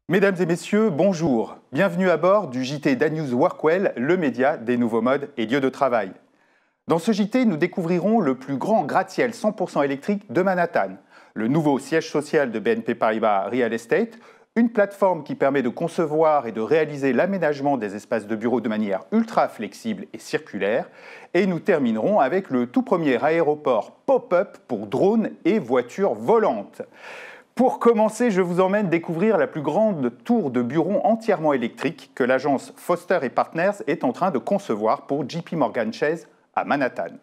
Mesdames et messieurs, bonjour. Bienvenue à bord du JT d'Anews Workwell, le média des nouveaux modes et lieux de travail. Dans ce JT, nous découvrirons le plus grand gratte-ciel 100% électrique de Manhattan, le nouveau siège social de BNP Paribas Real Estate, une plateforme qui permet de concevoir et de réaliser l'aménagement des espaces de bureaux de manière ultra flexible et circulaire. Et nous terminerons avec le tout premier aéroport pop-up pour drones et voitures volantes. Pour commencer, je vous emmène découvrir la plus grande tour de bureaux entièrement électrique que l'agence Foster & Partners est en train de concevoir pour JP Morgan Chase à Manhattan.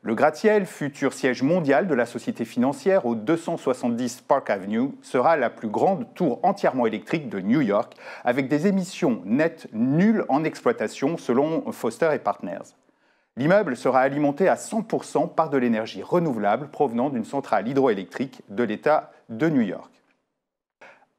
Le gratte-ciel, futur siège mondial de la société financière au 270 Park Avenue, sera la plus grande tour entièrement électrique de New York, avec des émissions nettes nulles en exploitation selon Foster & Partners. L'immeuble sera alimenté à 100% par de l'énergie renouvelable provenant d'une centrale hydroélectrique de l'État de New York.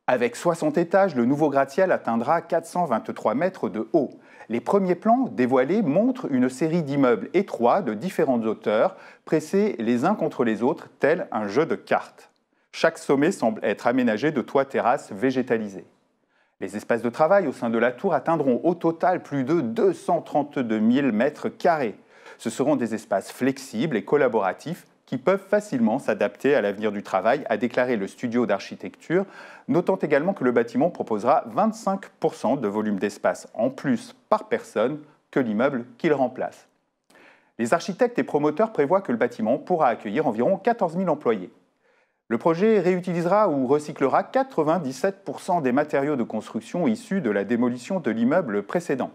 Avec 60 étages, le nouveau gratte-ciel atteindra 423 mètres de haut. Les premiers plans dévoilés montrent une série d'immeubles étroits de différentes hauteurs, pressés les uns contre les autres, tel un jeu de cartes. Chaque sommet semble être aménagé de toits terrasses végétalisés. Les espaces de travail au sein de la tour atteindront au total plus de 232 000 mètres carrés. Ce seront des espaces flexibles et collaboratifs qui peuvent facilement s'adapter à l'avenir du travail, a déclaré le studio d'architecture, notant également que le bâtiment proposera 25% de volume d'espace en plus par personne que l'immeuble qu'il remplace. Les architectes et promoteurs prévoient que le bâtiment pourra accueillir environ 14 000 employés. Le projet réutilisera ou recyclera 97% des matériaux de construction issus de la démolition de l'immeuble précédent.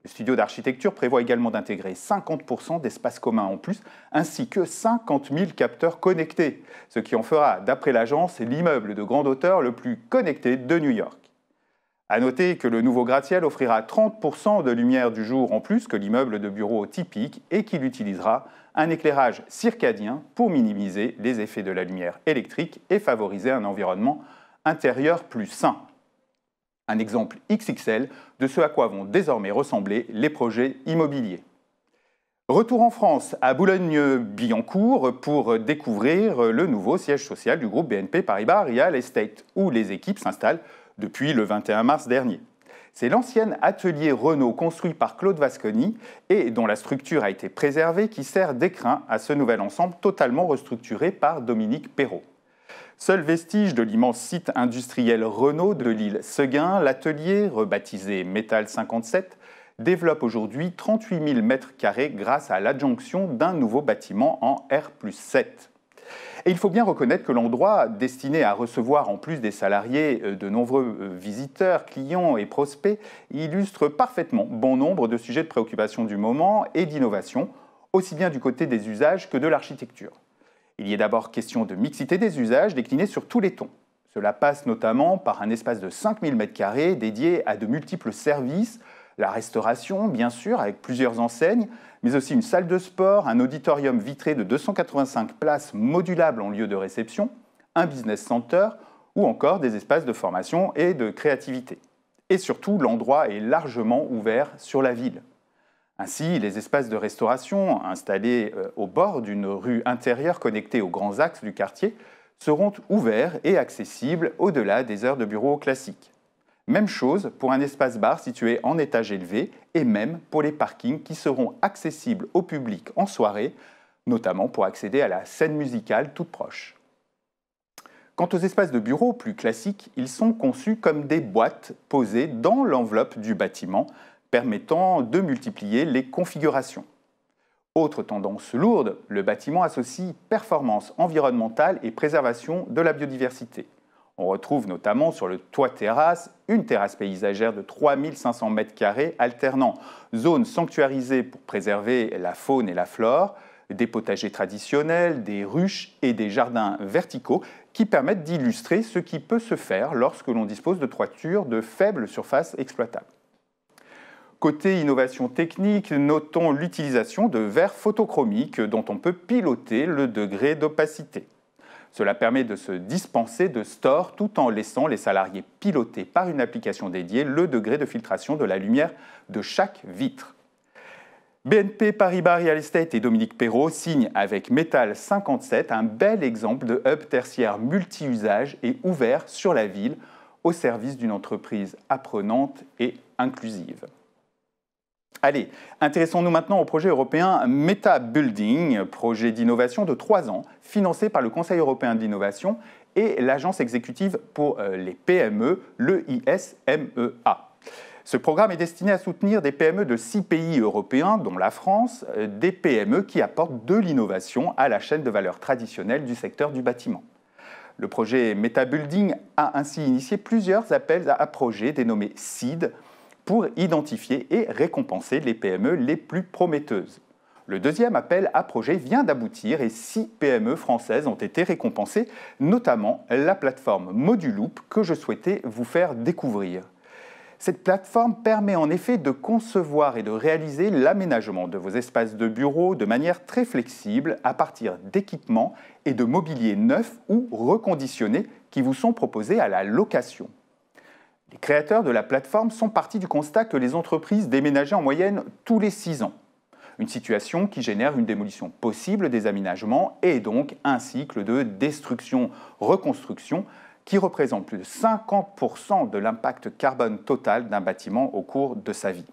Le studio d'architecture prévoit également d'intégrer 50% d'espaces communs en plus, ainsi que 50 000 capteurs connectés, ce qui en fera, d'après l'agence, l'immeuble de grande hauteur le plus connecté de New York. À noter que le nouveau gratte-ciel offrira 30% de lumière du jour en plus que l'immeuble de bureau typique et qu'il utilisera un éclairage circadien pour minimiser les effets de la lumière électrique et favoriser un environnement intérieur plus sain. Un exemple XXL de ce à quoi vont désormais ressembler les projets immobiliers. Retour en France, à Boulogne-Billancourt, pour découvrir le nouveau siège social du groupe BNP Paribas Real Estate, où les équipes s'installent depuis le 21 mars dernier. C'est l'ancien atelier Renault construit par Claude Vasconi et dont la structure a été préservée qui sert d'écrin à ce nouvel ensemble totalement restructuré par Dominique Perrault. Seul vestige de l'immense site industriel Renault de l'île Seguin, l'atelier, rebaptisé Métal 57, développe aujourd'hui 38 000 m² grâce à l'adjonction d'un nouveau bâtiment en R+7. Et il faut bien reconnaître que l'endroit, destiné à recevoir en plus des salariés de nombreux visiteurs, clients et prospects, illustre parfaitement bon nombre de sujets de préoccupation du moment et d'innovation, aussi bien du côté des usages que de l'architecture. Il y est d'abord question de mixité des usages déclinés sur tous les tons. Cela passe notamment par un espace de 5 000 m² dédié à de multiples services, la restauration bien sûr avec plusieurs enseignes, mais aussi une salle de sport, un auditorium vitré de 285 places modulables en lieu de réception, un business center ou encore des espaces de formation et de créativité. Et surtout, l'endroit est largement ouvert sur la ville. Ainsi, les espaces de restauration installés au bord d'une rue intérieure connectée aux grands axes du quartier seront ouverts et accessibles au-delà des heures de bureau classiques. Même chose pour un espace bar situé en étage élevé et même pour les parkings qui seront accessibles au public en soirée, notamment pour accéder à la scène musicale toute proche. Quant aux espaces de bureau plus classiques, ils sont conçus comme des boîtes posées dans l'enveloppe du bâtiment, permettant de multiplier les configurations. Autre tendance lourde, le bâtiment associe performance environnementale et préservation de la biodiversité. On retrouve notamment sur le toit terrasse une terrasse paysagère de 3500 m² alternant zones sanctuarisées pour préserver la faune et la flore, des potagers traditionnels, des ruches et des jardins verticaux qui permettent d'illustrer ce qui peut se faire lorsque l'on dispose de toitures de faible surface exploitable. Côté innovation technique, notons l'utilisation de verres photochromiques dont on peut piloter le degré d'opacité. Cela permet de se dispenser de store tout en laissant les salariés piloter par une application dédiée le degré de filtration de la lumière de chaque vitre. BNP Paribas Real Estate et Dominique Perrault signent avec Métal 57 un bel exemple de hub tertiaire multi-usage et ouvert sur la ville au service d'une entreprise apprenante et inclusive. Allez, intéressons-nous maintenant au projet européen Meta Building, projet d'innovation de 3 ans, financé par le Conseil européen de l'innovation et l'Agence exécutive pour les PME, l'EISMEA. Ce programme est destiné à soutenir des PME de 6 pays européens, dont la France, des PME qui apportent de l'innovation à la chaîne de valeur traditionnelle du secteur du bâtiment. Le projet Meta Building a ainsi initié plusieurs appels à projets dénommés SEED pour identifier et récompenser les PME les plus prometteuses. Le deuxième appel à projet vient d'aboutir et 6 PME françaises ont été récompensées, notamment la plateforme Moduloop que je souhaitais vous faire découvrir. Cette plateforme permet en effet de concevoir et de réaliser l'aménagement de vos espaces de bureau de manière très flexible à partir d'équipements et de mobilier neufs ou reconditionnés qui vous sont proposés à la location. Les créateurs de la plateforme sont partis du constat que les entreprises déménageaient en moyenne tous les 6 ans. Une situation qui génère une démolition possible des aménagements et donc un cycle de destruction-reconstruction qui représente plus de 50% de l'impact carbone total d'un bâtiment au cours de sa vie.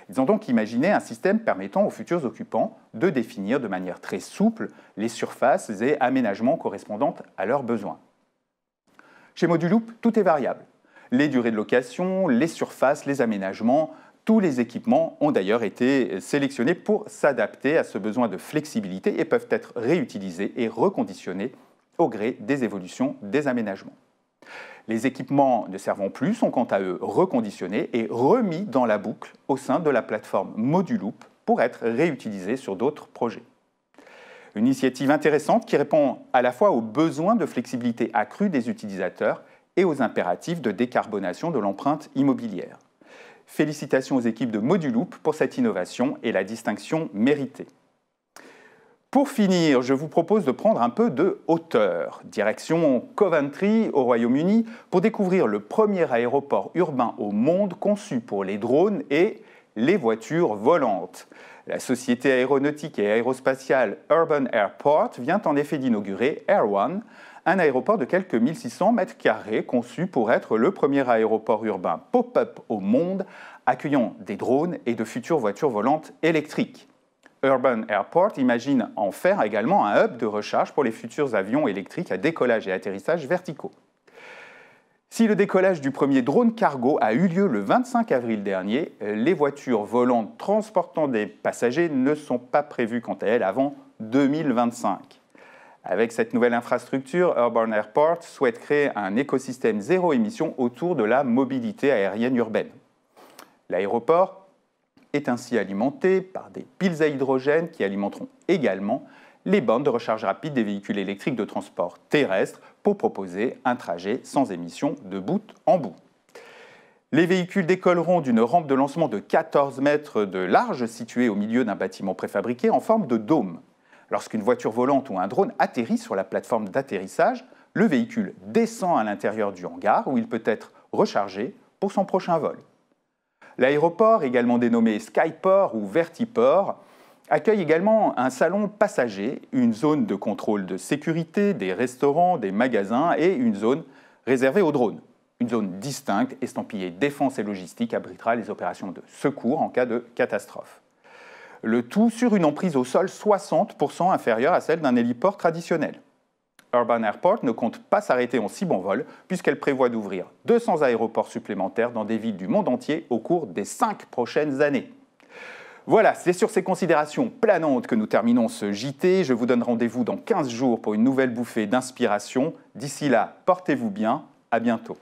Ils ont donc imaginé un système permettant aux futurs occupants de définir de manière très souple les surfaces et aménagements correspondant à leurs besoins. Chez Moduloop, tout est variable. Les durées de location, les surfaces, les aménagements, tous les équipements ont d'ailleurs été sélectionnés pour s'adapter à ce besoin de flexibilité et peuvent être réutilisés et reconditionnés au gré des évolutions des aménagements. Les équipements ne servant plus sont quant à eux reconditionnés et remis dans la boucle au sein de la plateforme Moduloop pour être réutilisés sur d'autres projets. Une initiative intéressante qui répond à la fois aux besoins de flexibilité accrue des utilisateurs et aux impératifs de décarbonation de l'empreinte immobilière. Félicitations aux équipes de Moduloop pour cette innovation et la distinction méritée. Pour finir, je vous propose de prendre un peu de hauteur. Direction Coventry, au Royaume-Uni, pour découvrir le premier aéroport urbain au monde conçu pour les drones et les voitures volantes. La société aéronautique et aérospatiale Urban Airport vient en effet d'inaugurer Air One, un aéroport de quelques 1600 mètres carrés conçu pour être le premier aéroport urbain pop-up au monde, accueillant des drones et de futures voitures volantes électriques. Urban Airport imagine en faire également un hub de recharge pour les futurs avions électriques à décollage et atterrissage verticaux. Si le décollage du premier drone cargo a eu lieu le 25 avril dernier, les voitures volantes transportant des passagers ne sont pas prévues quant à elles avant 2025. Avec cette nouvelle infrastructure, Urban Airport souhaite créer un écosystème zéro émission autour de la mobilité aérienne urbaine. L'aéroport est ainsi alimenté par des piles à hydrogène qui alimenteront également les bornes de recharge rapide des véhicules électriques de transport terrestre pour proposer un trajet sans émission de bout en bout. Les véhicules décolleront d'une rampe de lancement de 14 mètres de large située au milieu d'un bâtiment préfabriqué en forme de dôme. Lorsqu'une voiture volante ou un drone atterrit sur la plateforme d'atterrissage, le véhicule descend à l'intérieur du hangar où il peut être rechargé pour son prochain vol. L'aéroport, également dénommé Skyport ou Vertiport, accueille également un salon passager, une zone de contrôle de sécurité, des restaurants, des magasins et une zone réservée aux drones. Une zone distincte, estampillée défense et logistique, abritera les opérations de secours en cas de catastrophe. Le tout sur une emprise au sol 60% inférieure à celle d'un héliport traditionnel. Urban Airport ne compte pas s'arrêter en si bon vol puisqu'elle prévoit d'ouvrir 200 aéroports supplémentaires dans des villes du monde entier au cours des 5 prochaines années. Voilà, c'est sur ces considérations planantes que nous terminons ce JT. Je vous donne rendez-vous dans 15 jours pour une nouvelle bouffée d'inspiration. D'ici là, portez-vous bien, à bientôt.